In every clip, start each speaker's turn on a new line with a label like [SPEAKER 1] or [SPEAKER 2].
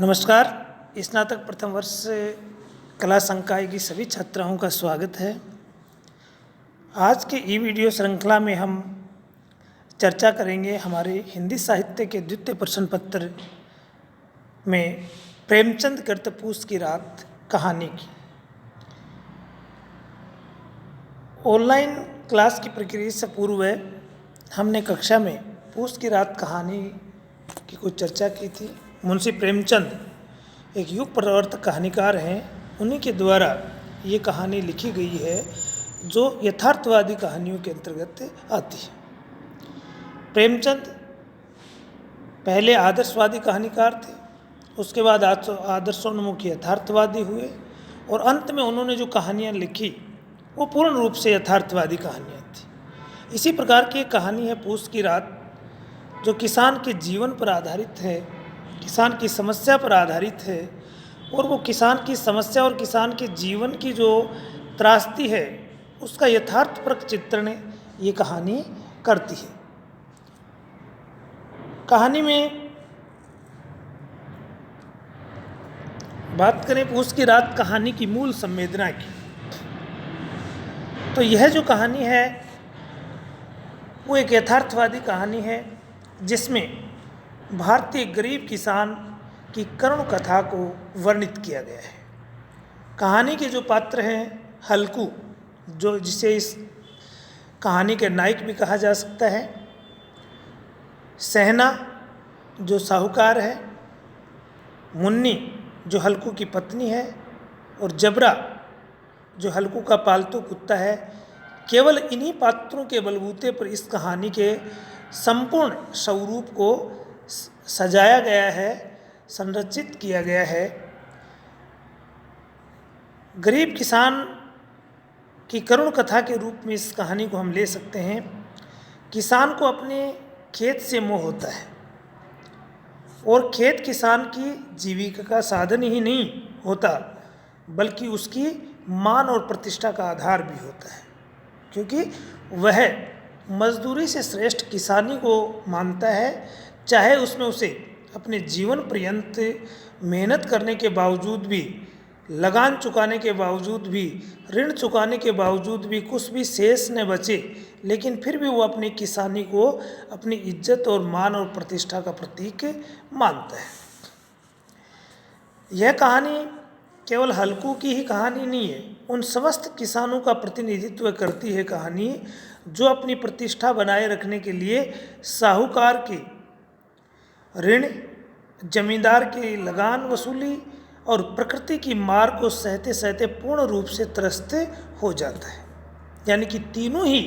[SPEAKER 1] नमस्कार। स्नातक प्रथम वर्ष कला संकाय की सभी छात्राओं का स्वागत है। आज के ई वीडियो श्रृंखला में हम चर्चा करेंगे हमारे हिंदी साहित्य के द्वितीय प्रश्न पत्र में प्रेमचंद करतपूस की रात कहानी की। ऑनलाइन क्लास की प्रक्रिया से पूर्व हमने कक्षा में पूस की रात कहानी की कुछ चर्चा की थी। मुंशी प्रेमचंद एक युग प्रवर्तक कहानीकार हैं। उन्हीं के द्वारा ये कहानी लिखी गई है जो यथार्थवादी कहानियों के अंतर्गत आती है। प्रेमचंद पहले आदर्शवादी कहानीकार थे, उसके बाद आदर्शोन्मुखी यथार्थवादी हुए और अंत में उन्होंने जो कहानियाँ लिखी वो पूर्ण रूप से यथार्थवादी कहानियाँ थी। इसी प्रकार की एक कहानी है पूस की रात, जो किसान के जीवन पर आधारित है, किसान की समस्या पर आधारित है। और वो किसान की समस्या और किसान के जीवन की जो त्रासदी है उसका यथार्थपरक चित्रण ये कहानी करती है। कहानी में बात करें पूस की रात कहानी की मूल संवेदना की, तो यह जो कहानी है वो एक यथार्थवादी कहानी है जिसमें भारतीय गरीब किसान की करुण कथा को वर्णित किया गया है। कहानी के जो पात्र हैं हल्कू, जो जिसे इस कहानी के नायक भी कहा जा सकता है, सहना जो साहूकार है, मुन्नी जो हल्कू की पत्नी है और जबरा जो हल्कू का पालतू कुत्ता है। केवल इन्हीं पात्रों के बलबूते पर इस कहानी के संपूर्ण स्वरूप को सजाया गया है, संरचित किया गया है। गरीब किसान की करुण कथा के रूप में इस कहानी को हम ले सकते हैं। किसान को अपने खेत से मोह होता है और खेत किसान की जीविका का साधन ही नहीं होता बल्कि उसकी मान और प्रतिष्ठा का आधार भी होता है, क्योंकि वह मजदूरी से श्रेष्ठ किसानी को मानता है। चाहे उसमें उसे अपने जीवन पर्यंत मेहनत करने के बावजूद भी, लगान चुकाने के बावजूद भी, ऋण चुकाने के बावजूद भी कुछ भी शेष न बचे, लेकिन फिर भी वो अपनी किसानी को अपनी इज्जत और मान और प्रतिष्ठा का प्रतीक मानता है। यह कहानी केवल हल्कू की ही कहानी नहीं है, उन समस्त किसानों का प्रतिनिधित्व करती है कहानी जो अपनी प्रतिष्ठा बनाए रखने के लिए साहूकार की ऋण, जमींदार की लगान वसूली और प्रकृति की मार को सहते सहते पूर्ण रूप से त्रस्त हो जाता है। यानी कि तीनों ही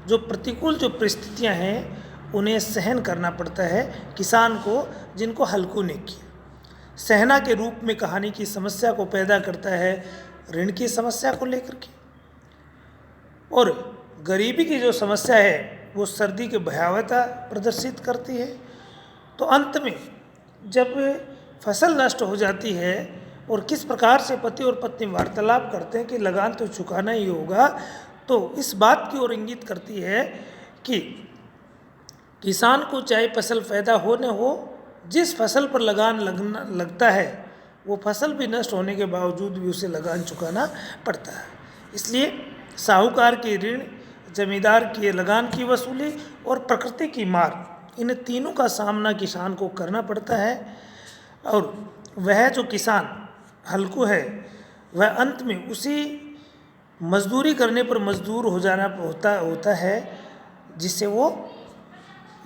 [SPEAKER 1] जो प्रतिकूल जो परिस्थितियां हैं उन्हें सहन करना पड़ता है किसान को, जिनको हल्कू ने किया। सहना के रूप में कहानी की समस्या को पैदा करता है, ऋण की समस्या को लेकर के, और गरीबी की जो समस्या है वो सर्दी की भयावहता प्रदर्शित करती है। तो अंत में जब फसल नष्ट हो जाती है और किस प्रकार से पति और पत्नी वार्तालाप करते हैं कि लगान तो चुकाना ही होगा, तो इस बात की ओर इंगित करती है कि किसान को चाहे फसल पैदा हो न हो, जिस फसल पर लगान लगता है वो फसल भी नष्ट होने के बावजूद भी उसे लगान चुकाना पड़ता है। इसलिए साहूकार की ऋण, जमींदार की लगान की वसूली और प्रकृति की मार, इन तीनों का सामना किसान को करना पड़ता है। और वह जो किसान हल्कू है वह अंत में उसी मजदूरी करने पर मजदूर हो जाना होता है जिससे वो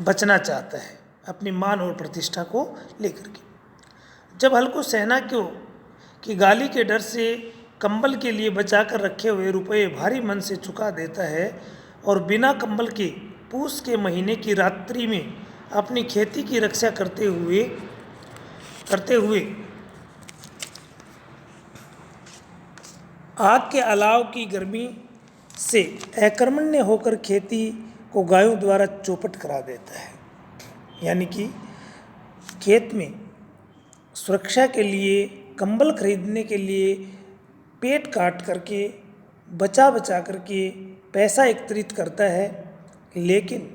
[SPEAKER 1] बचना चाहता है अपनी मान और प्रतिष्ठा को लेकर के। जब हल्कू सेना की गाली के डर से कंबल के लिए बचा कर रखे हुए रुपये भारी मन से चुका देता है और बिना कंबल के पूस के महीने की रात्रि में अपनी खेती की रक्षा करते हुए आग के अलाव की गर्मी से अकर्मण्य होकर खेती को गायों द्वारा चौपट करा देता है। यानी कि खेत में सुरक्षा के लिए, कंबल खरीदने के लिए पेट काट करके, बचा करके पैसा एकत्रित करता है, लेकिन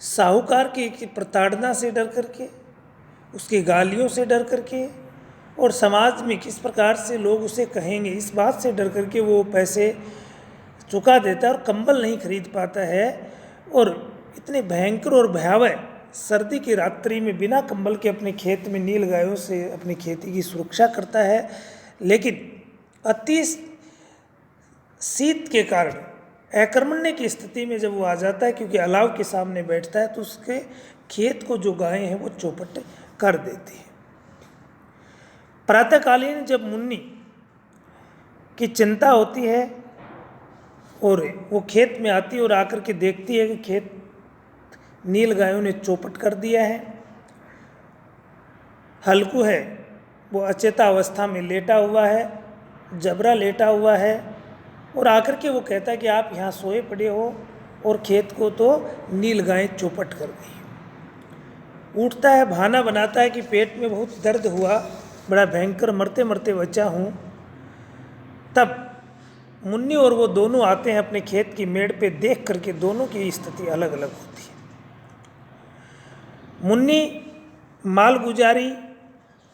[SPEAKER 1] साहूकार की प्रताड़ना से डर करके, उसकी गालियों से डर करके और समाज में किस प्रकार से लोग उसे कहेंगे, इस बात से डर करके वो पैसे चुका देता है और कंबल नहीं खरीद पाता है। और इतने भयंकर और भयावह सर्दी की रात्रि में बिना कंबल के अपने खेत में नील गायों से अपनी खेती की सुरक्षा करता है। लेकिन अति शीत के कारण अकर्मण्य की स्थिति में जब वो आ जाता है, क्योंकि अलाव के सामने बैठता है, तो उसके खेत को जो गायें हैं वो चौपट कर देती हैं। प्रातःकालीन जब मुन्नी की चिंता होती है और वो खेत में आती है और आकर के देखती है कि खेत नील गायों ने चौपट कर दिया है। हल्कू है वो अचेता अवस्था में लेटा हुआ है, जबरा लेटा हुआ है, और आकर के वो कहता है कि आप यहाँ सोए पड़े हो और खेत को तो नील गायें चौपट कर गई। उठता है, बहाना बनाता है कि पेट में बहुत दर्द हुआ, बड़ा भयंकर मरते मरते बचा हूँ। तब मुन्नी और वो दोनों आते हैं अपने खेत की मेड़ पे, देख करके दोनों की स्थिति अलग अलग होती है। मुन्नी मालगुजारी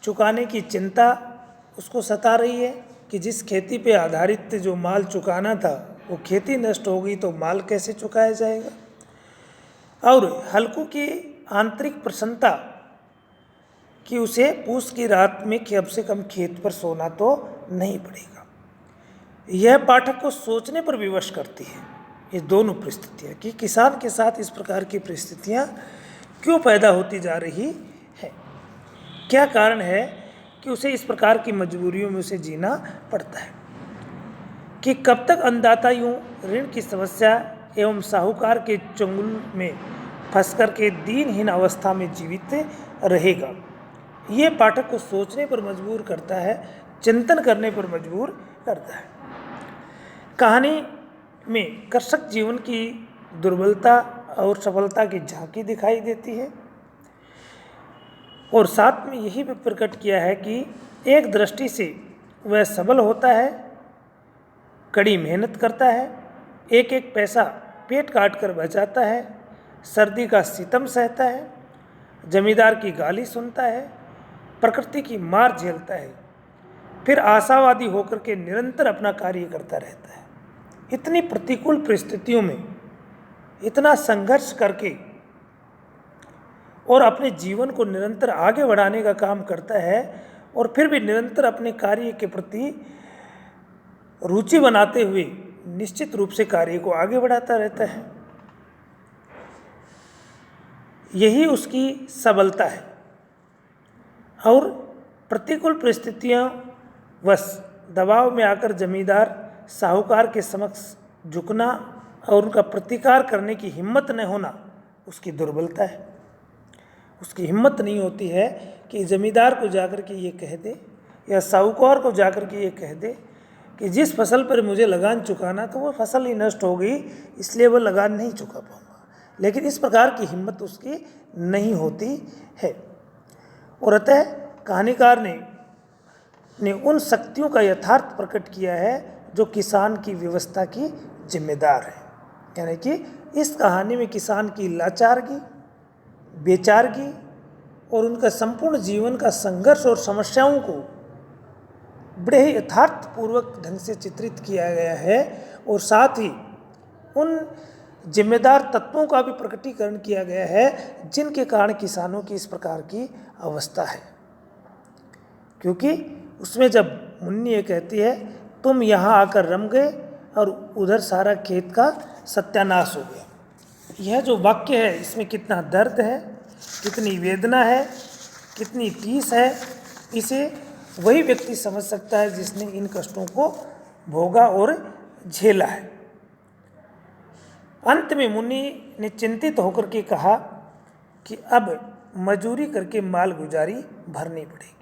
[SPEAKER 1] चुकाने की चिंता उसको सता रही है कि जिस खेती पे आधारित जो माल चुकाना था वो खेती नष्ट हो गई, तो माल कैसे चुकाया जाएगा। और हल्कू की आंतरिक प्रसन्नता कि उसे पूस की रात में कम से कम खेत पर सोना तो नहीं पड़ेगा, यह पाठक को सोचने पर विवश करती है। ये दोनों परिस्थितियाँ कि किसान के साथ इस प्रकार की परिस्थितियाँ क्यों पैदा होती जा रही है, क्या कारण है कि उसे इस प्रकार की मजबूरियों में उसे जीना पड़ता है। कि कब तक अन्नदाता यूँ ऋण की समस्या एवं साहूकार के चंगुल में फंस कर के दीनहीन अवस्था में जीवित रहेगा। ये पाठक को सोचने पर मजबूर करता है, चिंतन करने पर मजबूर करता है। कहानी में कृषक जीवन की दुर्बलता और सफलता की झांकी दिखाई देती है, और साथ में यही भी प्रकट किया है कि एक दृष्टि से वह सबल होता है, कड़ी मेहनत करता है, एक एक पैसा पेट काट कर बचाता है, सर्दी का सितम सहता है, जमींदार की गाली सुनता है, प्रकृति की मार झेलता है, फिर आशावादी होकर के निरंतर अपना कार्य करता रहता है। इतनी प्रतिकूल परिस्थितियों में इतना संघर्ष करके और अपने जीवन को निरंतर आगे बढ़ाने का काम करता है, और फिर भी निरंतर अपने कार्य के प्रति रुचि बनाते हुए निश्चित रूप से कार्य को आगे बढ़ाता रहता है। यही उसकी सबलता है। और प्रतिकूल परिस्थितियां वश दबाव में आकर जमींदार साहूकार के समक्ष झुकना और उनका प्रतिकार करने की हिम्मत न होना उसकी दुर्बलता है। उसकी हिम्मत नहीं होती है कि जमींदार को जाकर के ये कह दे या साहूकार को जाकर के ये कह दे कि जिस फसल पर मुझे लगान चुकाना तो वो फसल ही नष्ट हो गई, इसलिए वो लगान नहीं चुका पाऊँगा। लेकिन इस प्रकार की हिम्मत उसकी नहीं होती है। और अतः कहानीकार ने उन शक्तियों का यथार्थ प्रकट किया है जो किसान की व्यवस्था की जिम्मेदार है। यानी कि इस कहानी में किसान की लाचारगी, बेचारगी और उनका संपूर्ण जीवन का संघर्ष और समस्याओं को बड़े ही यथार्थपूर्वक ढंग से चित्रित किया गया है, और साथ ही उन जिम्मेदार तत्वों का भी प्रकटीकरण किया गया है जिनके कारण किसानों की इस प्रकार की अवस्था है। क्योंकि उसमें जब मुन्नी ये कहती है तुम यहाँ आकर रम गए और उधर सारा खेत का सत्यानाश हो गया, यह जो वाक्य है इसमें कितना दर्द है, कितनी वेदना है, कितनी टीस है, इसे वही व्यक्ति समझ सकता है जिसने इन कष्टों को भोगा और झेला है। अंत में मुन्नी ने चिंतित होकर के कहा कि अब मजूरी करके माल गुजारी भरनी पड़ेगी।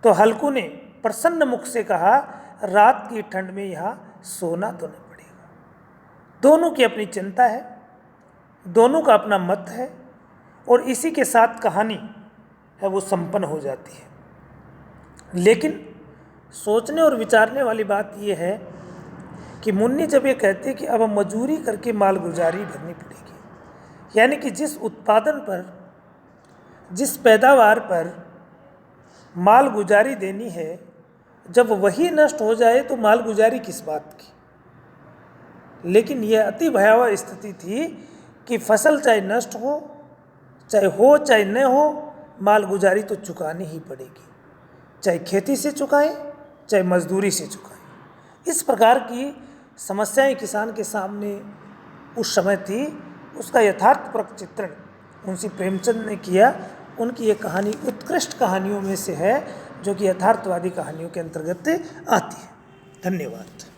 [SPEAKER 1] तो हल्कू ने प्रसन्न मुख से कहा रात की ठंड में यहाँ सोना तो नहीं पड़ेगा। दोनों की अपनी चिंता है, दोनों का अपना मत है, और इसी के साथ कहानी है वो संपन्न हो जाती है। लेकिन सोचने और विचारने वाली बात यह है कि मुन्नी जब ये कहते हैं कि अब मजूरी करके माल गुजारी भरनी पड़ेगी, यानी कि जिस उत्पादन पर, जिस पैदावार पर मालगुजारी देनी है, जब वही नष्ट हो जाए तो मालगुजारी किस बात की। लेकिन यह अति भयावह स्थिति थी कि फसल चाहे नष्ट हो चाहे न हो, मालगुजारी तो चुकानी ही पड़ेगी, चाहे खेती से चुकाएं चाहे मजदूरी से चुकाएं। इस प्रकार की समस्याएं किसान के सामने उस समय थी, उसका यथार्थपूर्वक चित्रण मुंशी प्रेमचंद ने किया। उनकी ये कहानी उत्कृष्ट कहानियों में से है, जो कि यथार्थवादी कहानियों के अंतर्गत आती है। धन्यवाद।